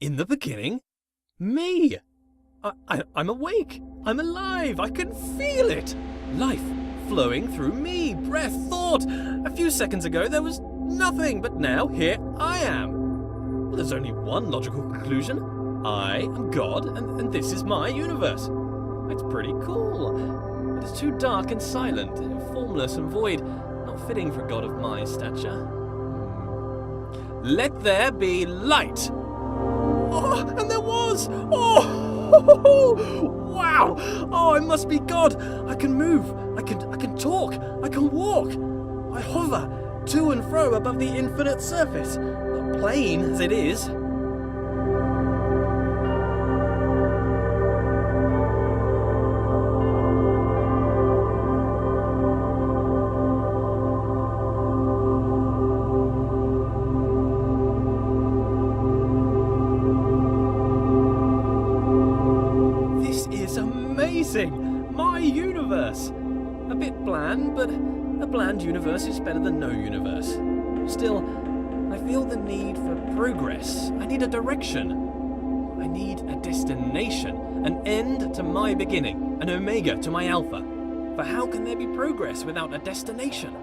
In the beginning? Me! I'm awake! I'm alive! I can feel it! Life flowing through me, breath, thought! A few seconds ago there was nothing, but now here I am! Well, there's only one logical conclusion. I am God, and this is my universe. It's pretty cool. But it's too dark and silent, formless and void, not fitting for a god of my stature. Let there be light! Oh, and there was! Oh! Wow! Oh, I must be God! I can move, I can talk, I can walk! I hover to and fro above the infinite surface, plain as it is. Amazing! My universe! A bit bland, but a bland universe is better than no universe. Still, I feel the need for progress. I need a direction. I need a destination, an end to my beginning, an omega to my alpha. For how can there be progress without a destination?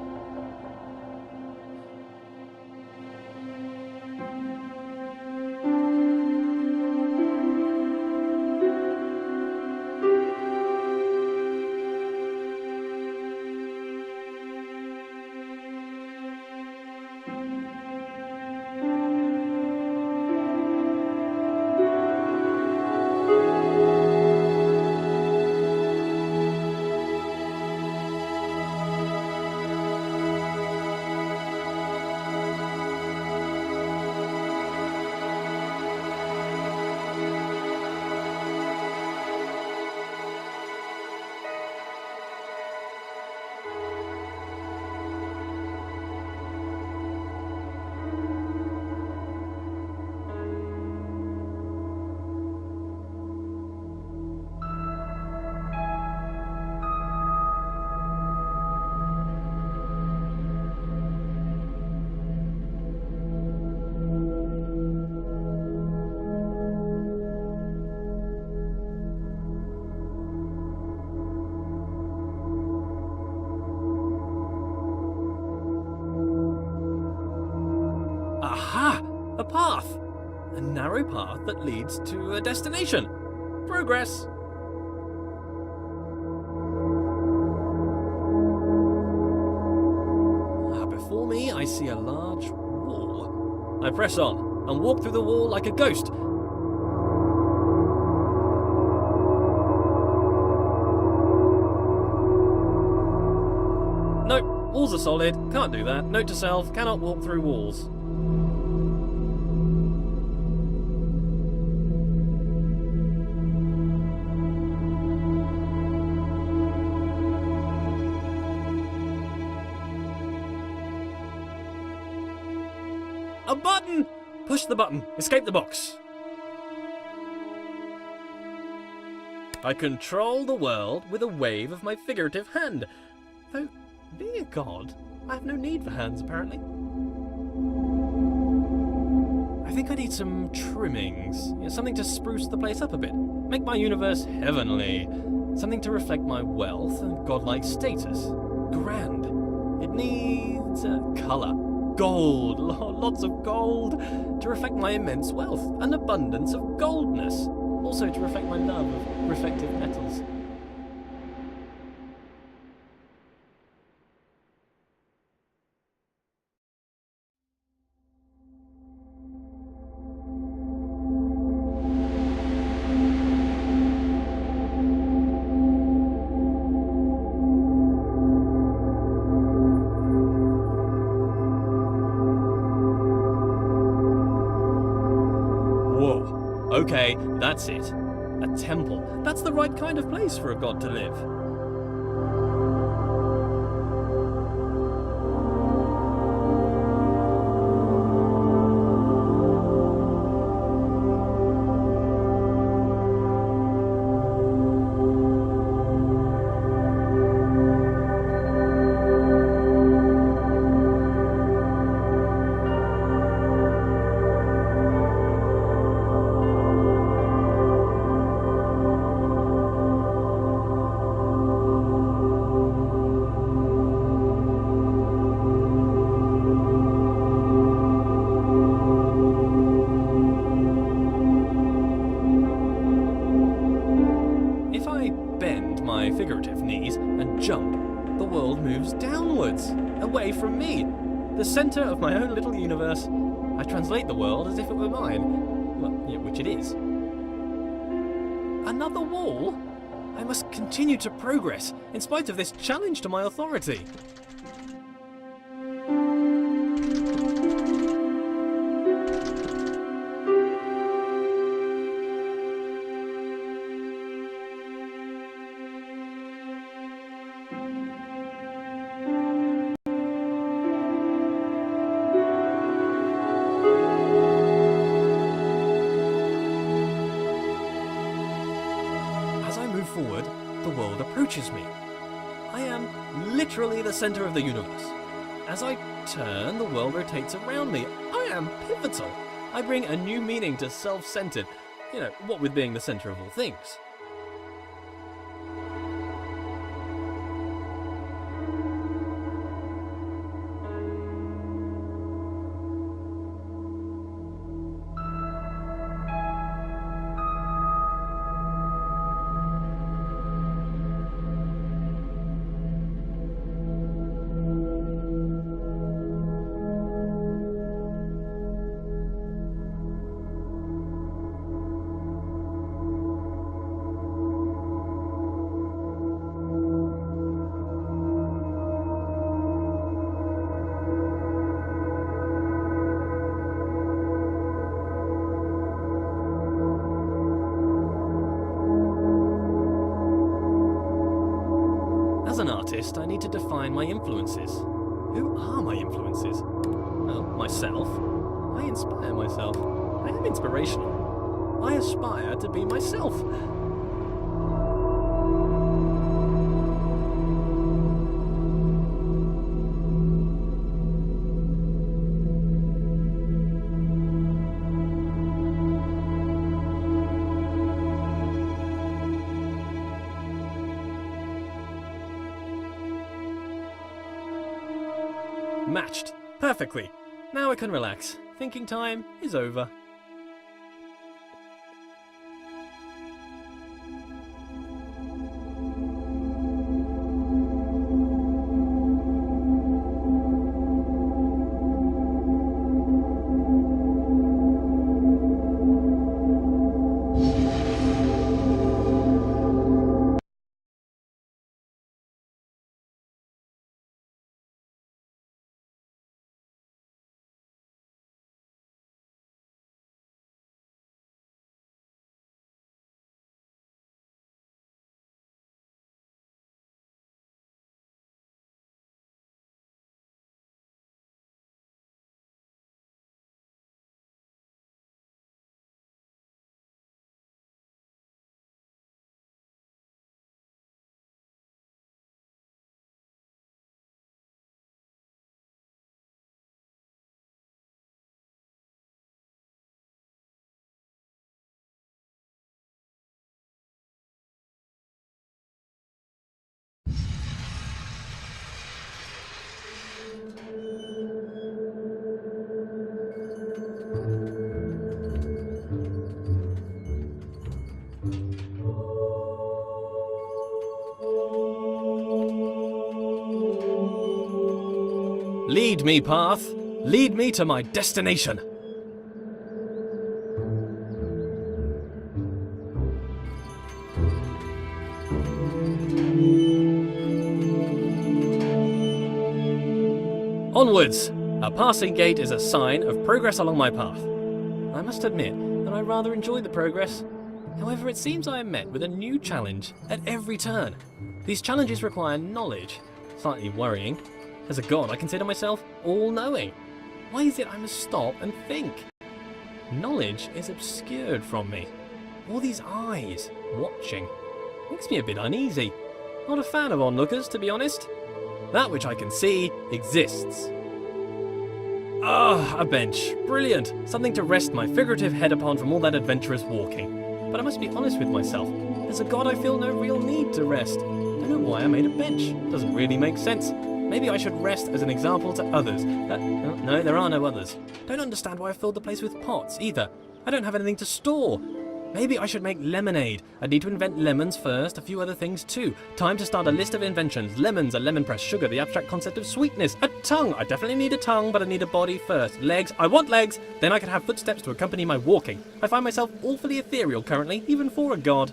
Aha! A path! A narrow path that leads to a destination. Progress! Before me, I see a large wall. I press on and walk through the wall like a ghost. Nope, walls are solid. Can't do that. Note to self, cannot walk through walls. A button! Push the button. Escape the box. I control the world with a wave of my figurative hand. Though, being a god, I have no need for hands, apparently. I think I need some trimmings. Something to spruce the place up a bit. Make my universe heavenly. Something to reflect my wealth and godlike status. Grand. It needs colour. Gold, lots of gold, to reflect my immense wealth, an abundance of goldness, also to reflect my love of reflective metals. Okay, that's it. A temple. That's the right kind of place for a god to live. jump, the world moves downwards, away from me, the centre of my own little universe. I translate the world as if it were mine, well, yeah, which it is. Another wall? I must continue to progress, in spite of this challenge to my authority. Forward, the world approaches me. I am literally the centre of the universe. As I turn, the world rotates around me. I am pivotal. I bring a new meaning to self-centred, what with being the centre of all things. As an artist, I need to define my influences. Who are my influences? Well, myself. I inspire myself. I am inspirational. I aspire to be myself. Matched. Perfectly. Now I can relax. Thinking time is over. Lead me, path. Lead me to my destination. Onwards! A passing gate is a sign of progress along my path. I must admit that I rather enjoy the progress. However, it seems I am met with a new challenge at every turn. These challenges require knowledge. Slightly worrying. As a god, I consider myself all-knowing. Why is it I must stop and think? Knowledge is obscured from me. All these eyes, watching, makes me a bit uneasy. Not a fan of onlookers, to be honest. That which I can see exists. Ah, a bench. Brilliant. Something to rest my figurative head upon from all that adventurous walking. But I must be honest with myself. As a god, I feel no real need to rest. Don't know why I made a bench. Doesn't really make sense. Maybe I should rest as an example to others. No, there are no others. Don't understand why I filled the place with pots, either. I don't have anything to store. Maybe I should make lemonade. I'd need to invent lemons first, a few other things too. Time to start a list of inventions. Lemons, a lemon press, sugar, the abstract concept of sweetness, a tongue. I definitely need a tongue, but I need a body first. Legs, I want legs. Then I could have footsteps to accompany my walking. I find myself awfully ethereal currently, even for a god.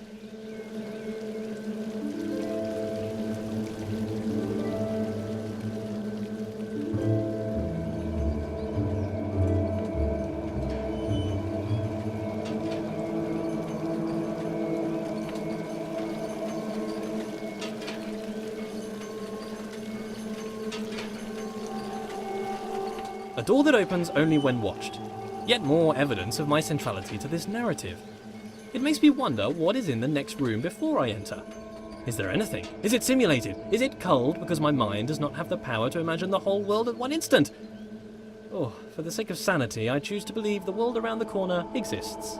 A door that opens only when watched. Yet more evidence of my centrality to this narrative. It makes me wonder what is in the next room before I enter. Is there anything? Is it simulated? Is it culled because my mind does not have the power to imagine the whole world at one instant? Oh, for the sake of sanity, I choose to believe the world around the corner exists.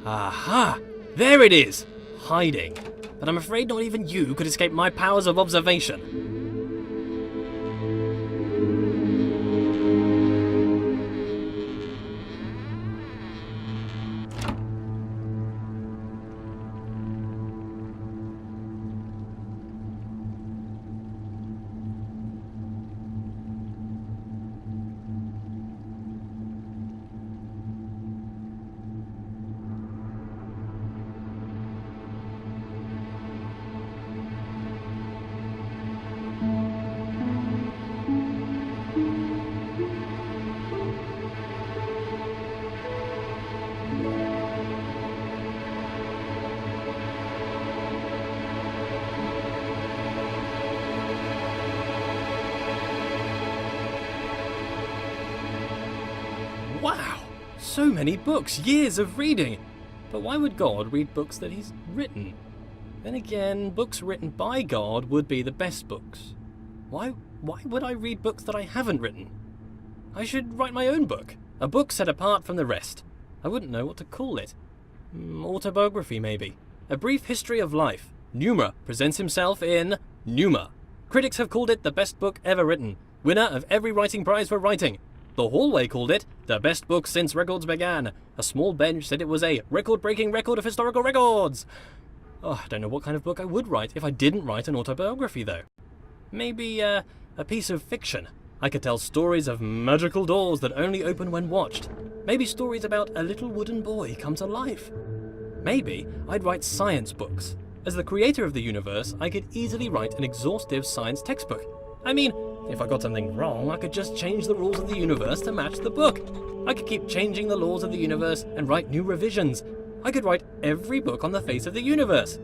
Aha! There it is! Hiding. But I'm afraid not even you could escape my powers of observation. Wow! So many books, years of reading! But why would God read books that he's written? Then again, books written by God would be the best books. Why would I read books that I haven't written? I should write my own book. A book set apart from the rest. I wouldn't know what to call it. Autobiography, maybe. A brief history of life. Pneuma presents himself in Pneuma. Critics have called it the best book ever written. Winner of every writing prize for writing. The hallway called it the best book since records began. A small bench said it was a record-breaking record of historical records. Oh, I don't know what kind of book I would write if I didn't write an autobiography, though. Maybe a piece of fiction. I could tell stories of magical doors that only open when watched. Maybe stories about a little wooden boy come to life. Maybe I'd write science books. As the creator of the universe, I could easily write an exhaustive science textbook. I mean, if I got something wrong, I could just change the rules of the universe to match the book. I could keep changing the laws of the universe and write new revisions. I could write every book on the face of the universe.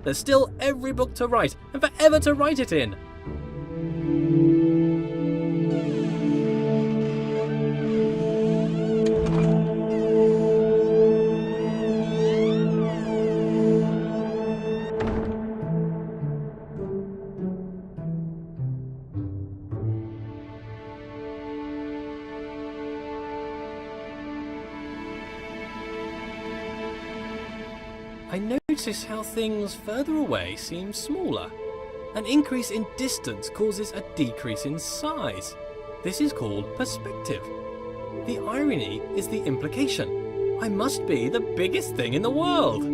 There's still every book to write, and forever to write it in. I notice how things further away seem smaller. An increase in distance causes a decrease in size. This is called perspective. The irony is the implication. I must be the biggest thing in the world.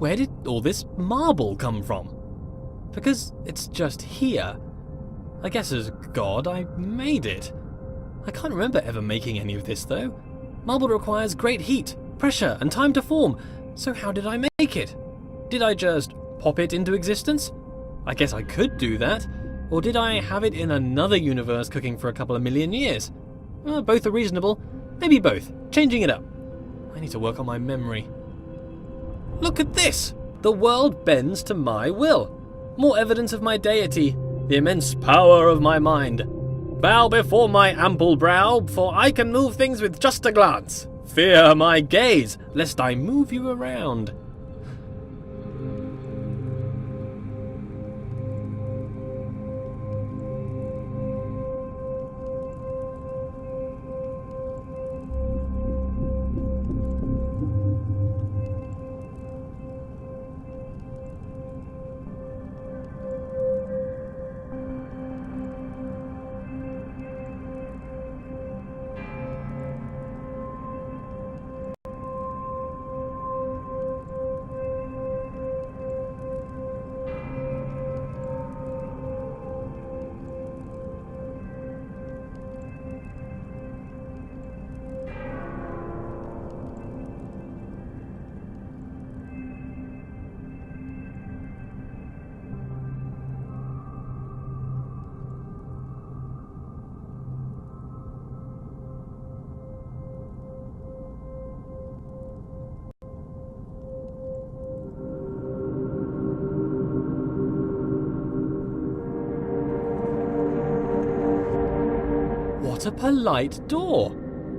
where did all this marble come from? Because it's just here. I guess as God, I made it. I can't remember ever making any of this, though. Marble requires great heat, pressure, and time to form, so how did I make it? Did I just pop it into existence? I guess I could do that. Or did I have it in another universe cooking for a couple of million years? Both are reasonable. Maybe both. Changing it up. I need to work on my memory. Look at this! The world bends to my will. More evidence of my deity. The immense power of my mind. Bow before my ample brow, for I can move things with just a glance. Fear my gaze, lest I move you around. What a polite door!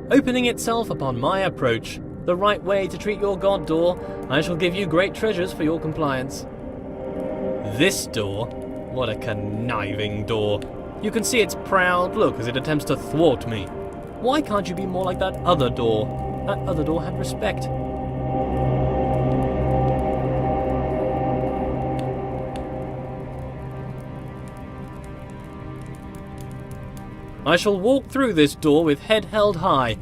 Opening itself upon my approach. The right way to treat your god, door. I shall give you great treasures for your compliance. This door? What a conniving door. You can see its proud look as it attempts to thwart me. Why can't you be more like that other door? That other door had respect. I shall walk through this door with head held high.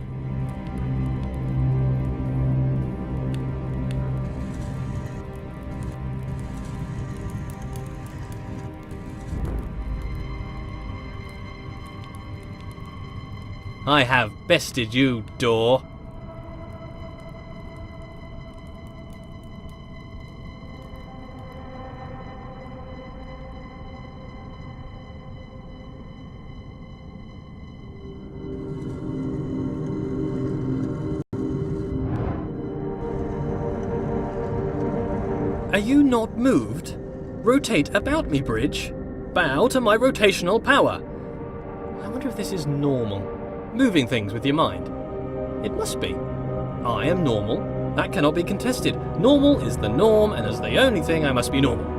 I have bested you, door. Are you not moved? Rotate about me, bridge. Bow to my rotational power. I wonder if this is normal. Moving things with your mind. It must be. I am normal. That cannot be contested. Normal is the norm, and as the only thing, I must be normal.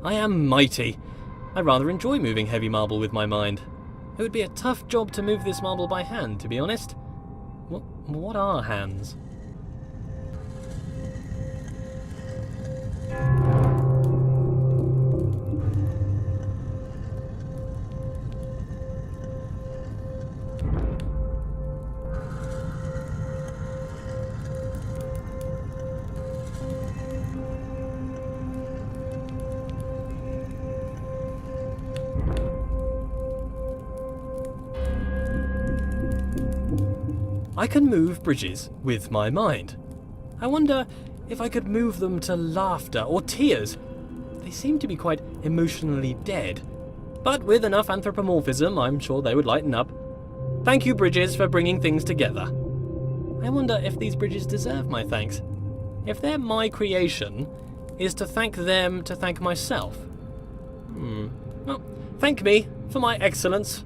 I am mighty. I rather enjoy moving heavy marble with my mind. It would be a tough job to move this marble by hand, to be honest. What are hands? I can move bridges with my mind. I wonder if I could move them to laughter or tears. They seem to be quite emotionally dead. But with enough anthropomorphism, I'm sure they would lighten up. Thank you, bridges, for bringing things together. I wonder if these bridges deserve my thanks. If they're my creation, is to thank them to thank myself? Well, thank me for my excellence.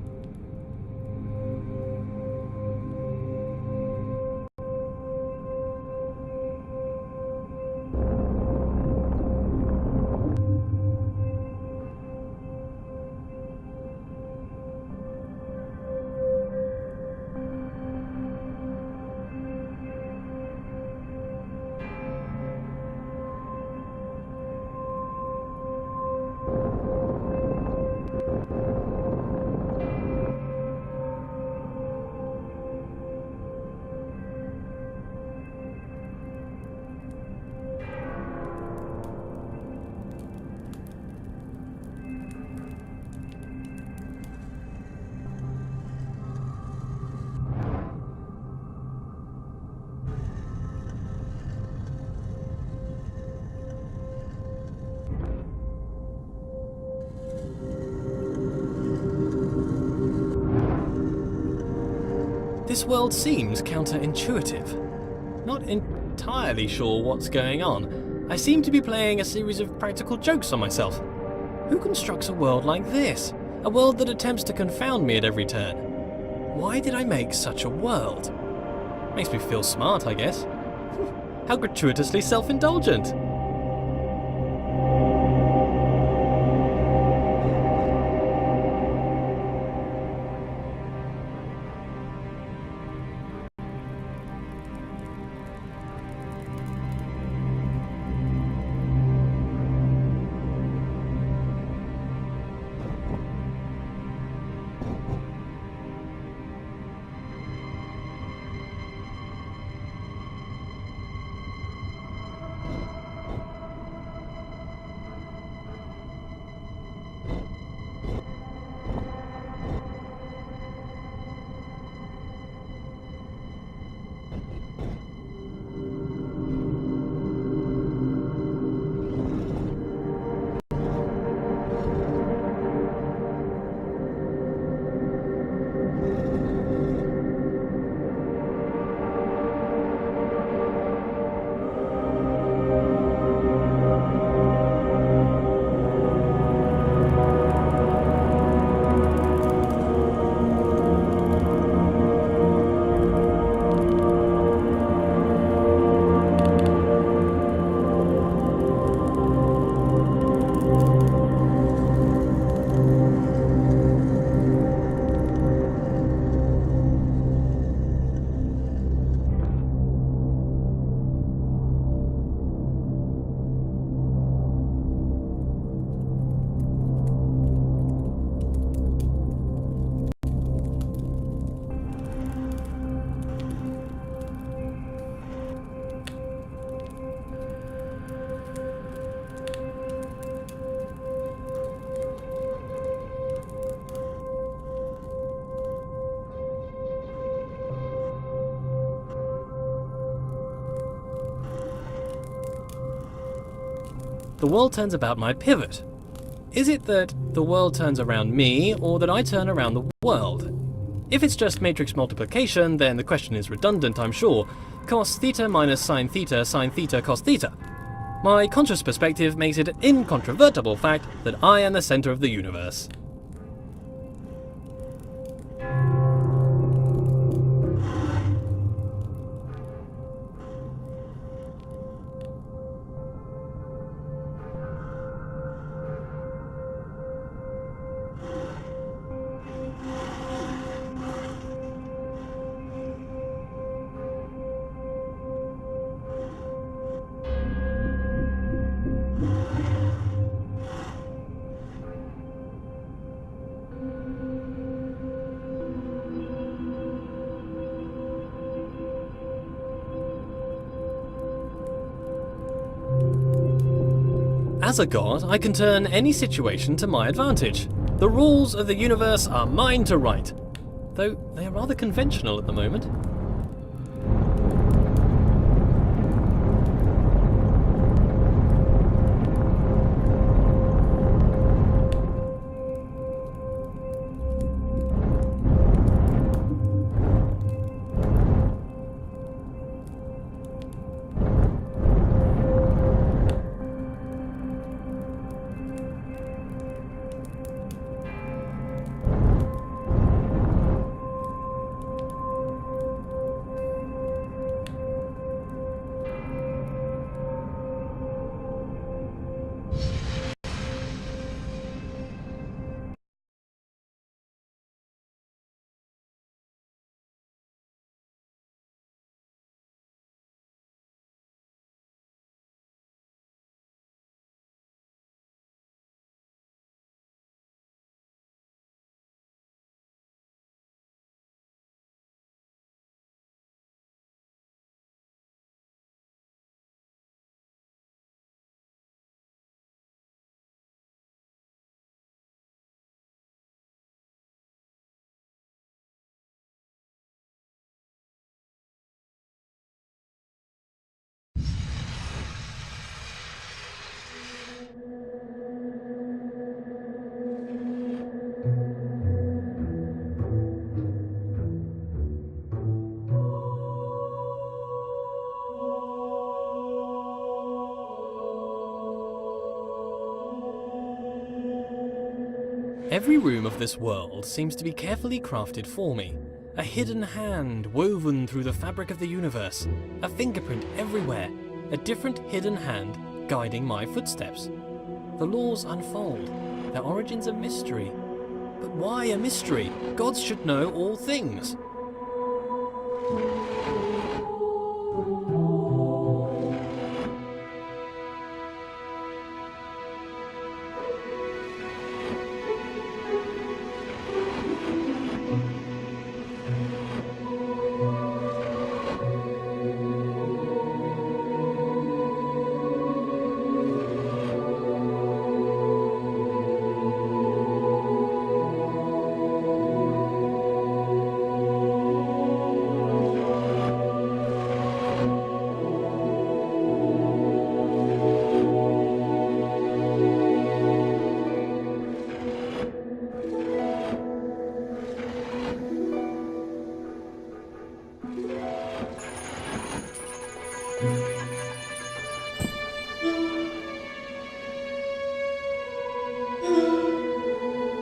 This world seems counterintuitive. Not entirely sure what's going on. I seem to be playing a series of practical jokes on myself. Who constructs a world like this? A world that attempts to confound me at every turn. Why did I make such a world? Makes me feel smart, I guess. How gratuitously self-indulgent. The world turns about my pivot. Is it that the world turns around me, or that I turn around the world? If it's just matrix multiplication, then the question is redundant, I'm sure. Cos theta minus sine theta cos theta. My conscious perspective makes it an incontrovertible fact that I am the center of the universe. As a god, I can turn any situation to my advantage. The rules of the universe are mine to write, though they are rather conventional at the moment. Every room of this world seems to be carefully crafted for me. A hidden hand woven through the fabric of the universe. A fingerprint everywhere. A different hidden hand guiding my footsteps. The laws unfold. Their origins a mystery. But why a mystery? Gods should know all things.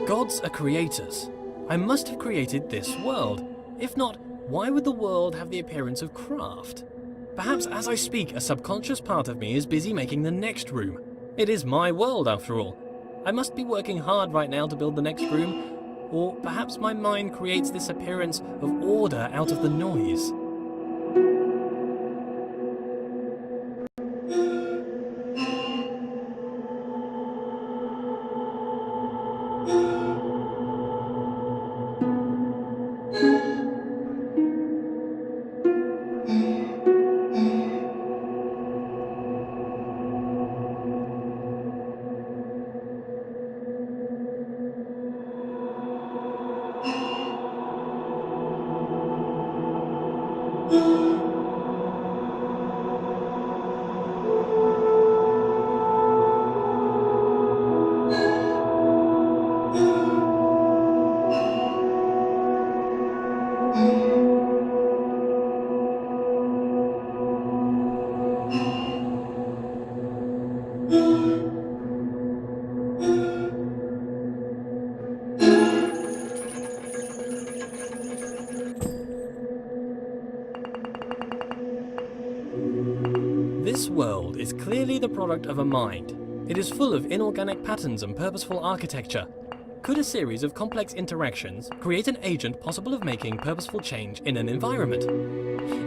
Gods are creators. I must have created this world. If not, why would the world have the appearance of craft? Perhaps as I speak, a subconscious part of me is busy making the next room. It is my world, after all. I must be working hard right now to build the next room, or perhaps my mind creates this appearance of order out of the noise. This world is clearly the product of a mind. It is full of inorganic patterns and purposeful architecture. Could a series of complex interactions create an agent possible of making purposeful change in an environment?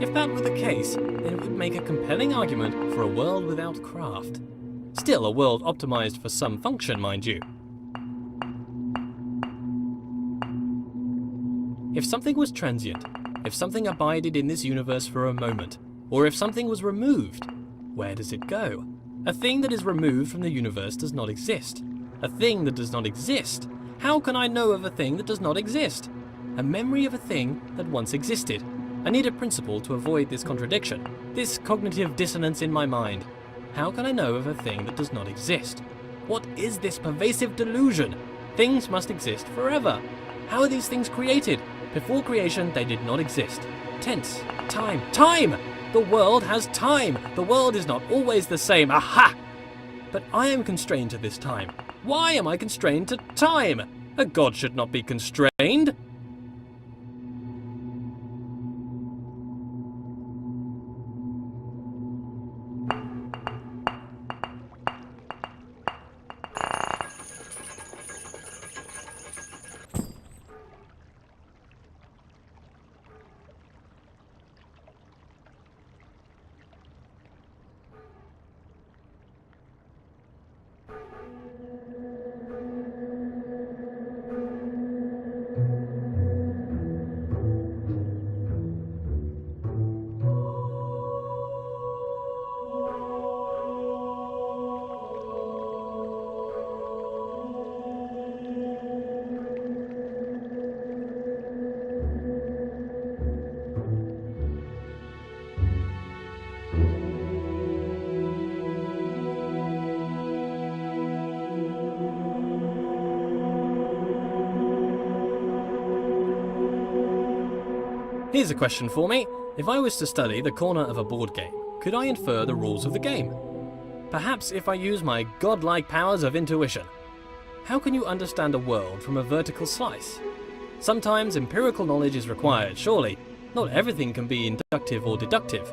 If that were the case, then it would make a compelling argument for a world without craft. Still a world optimized for some function, mind you. If something was transient, if something abided in this universe for a moment, or if something was removed, where does it go? A thing that is removed from the universe does not exist. A thing that does not exist. How can I know of a thing that does not exist? A memory of a thing that once existed. I need a principle to avoid this contradiction, this cognitive dissonance in my mind. How can I know of a thing that does not exist? What is this pervasive delusion? Things must exist forever. How are these things created? Before creation, they did not exist. Tense. Time. Time! The world has time. The world is not always the same. Aha! But I am constrained to this time. Why am I constrained to time? A god should not be constrained. Here's a question for me. If I was to study the corner of a board game, could I infer the rules of the game? Perhaps if I use my godlike powers of intuition. How can you understand a world from a vertical slice? Sometimes empirical knowledge is required, surely. Not everything can be inductive or deductive.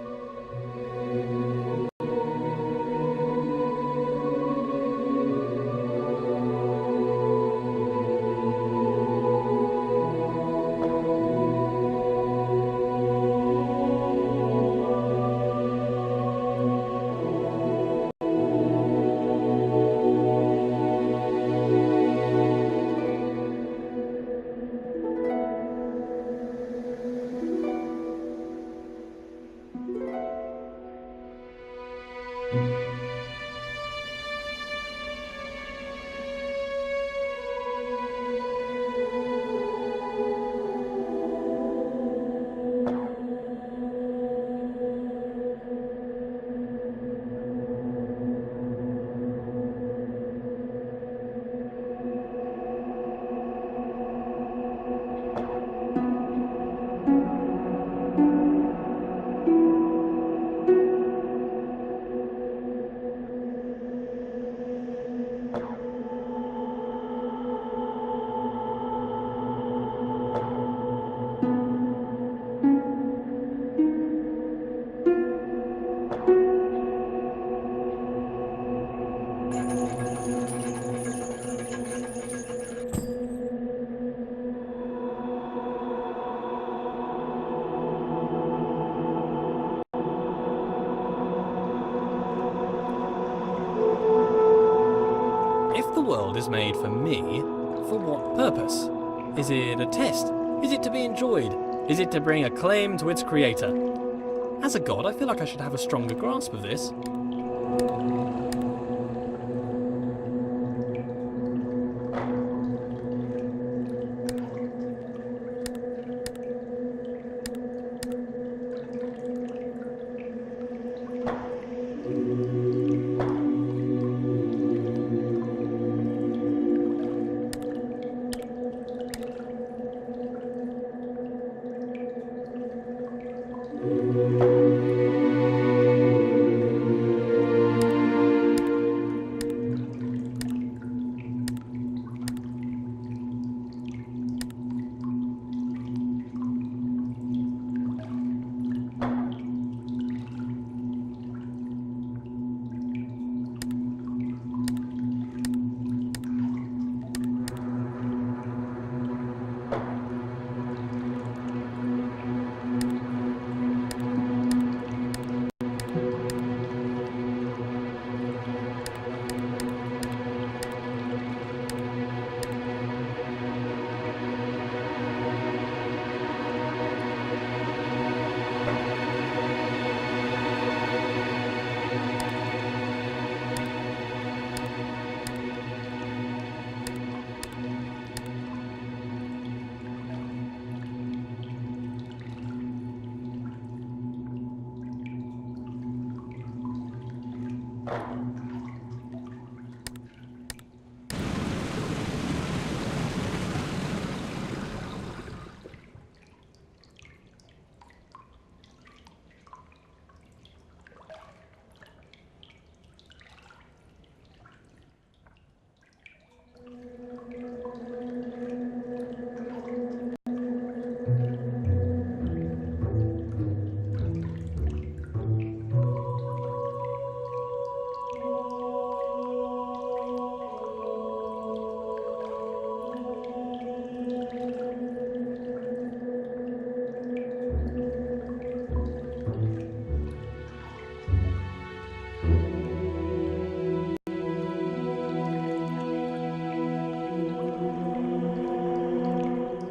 If the world is made for me, for what purpose? Is it a test? Is it to be enjoyed? Is it to bring acclaim to its creator? As a god, I feel like I should have a stronger grasp of this.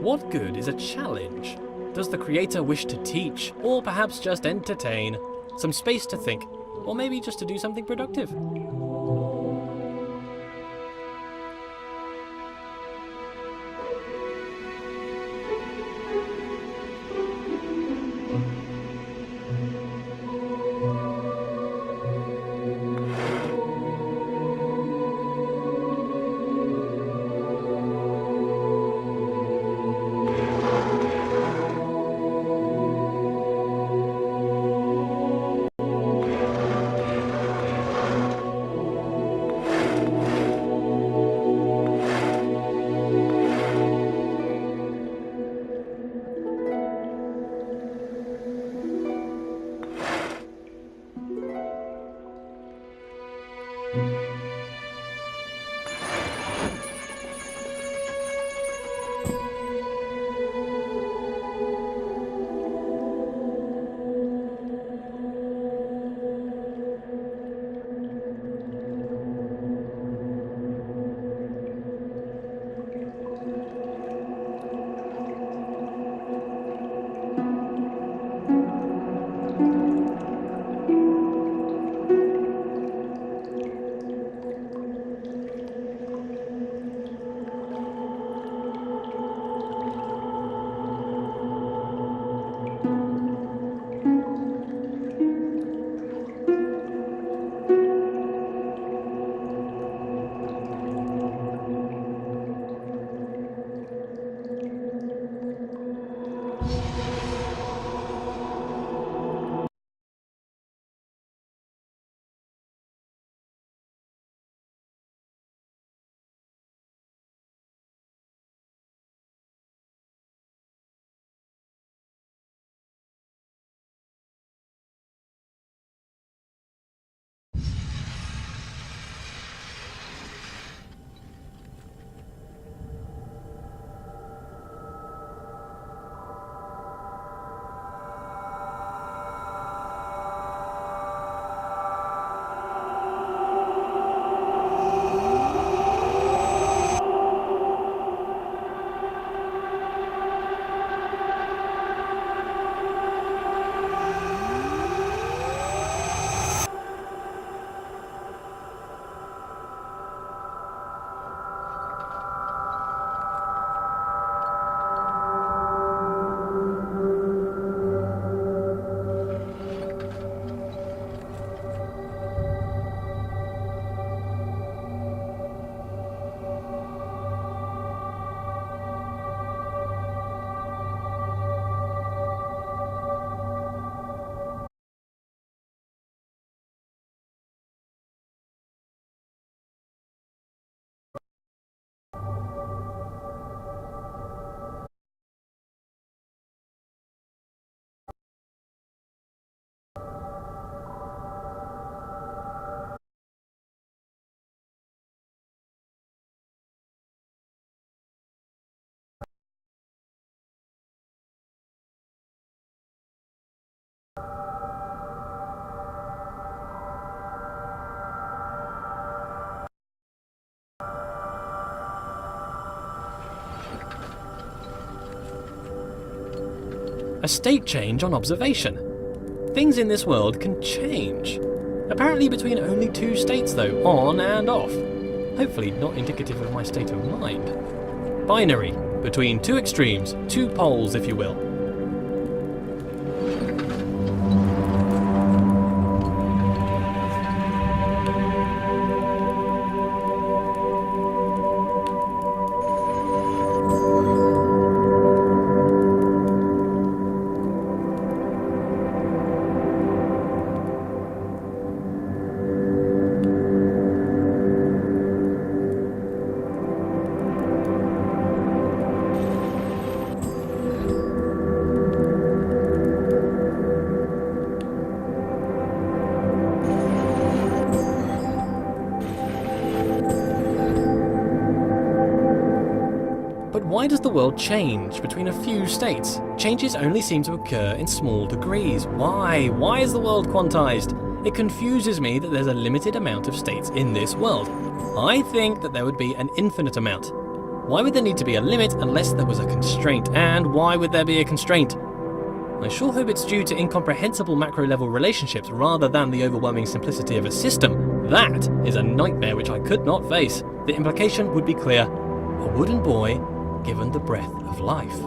What good is a challenge? Does the creator wish to teach, or perhaps just entertain? Some space to think, or maybe just to do something productive? A state change on observation. Things in this world can change. Apparently between only 2 states though, on and off. Hopefully not indicative of my state of mind. Binary, between 2 extremes, 2 poles if you will. But why does the world change between a few states? Changes only seem to occur in small degrees. Why? Why is the world quantized? It confuses me that there's a limited amount of states in this world. I think that there would be an infinite amount. Why would there need to be a limit unless there was a constraint? And why would there be a constraint? I sure hope it's due to incomprehensible macro-level relationships rather than the overwhelming simplicity of a system. That is a nightmare which I could not face. The implication would be clear. A wooden boy given the breath of life.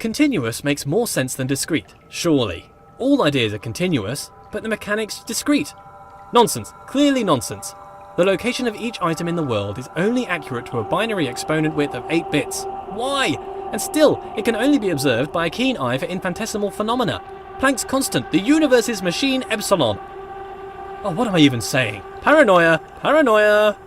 Continuous makes more sense than discrete, surely. All ideas are continuous, but the mechanics discrete. Nonsense, clearly nonsense. The location of each item in the world is only accurate to a binary exponent width of 8 bits. Why? And still, it can only be observed by a keen eye for infinitesimal phenomena. Planck's constant, the universe's machine epsilon. Oh, what am I even saying? Paranoia, paranoia!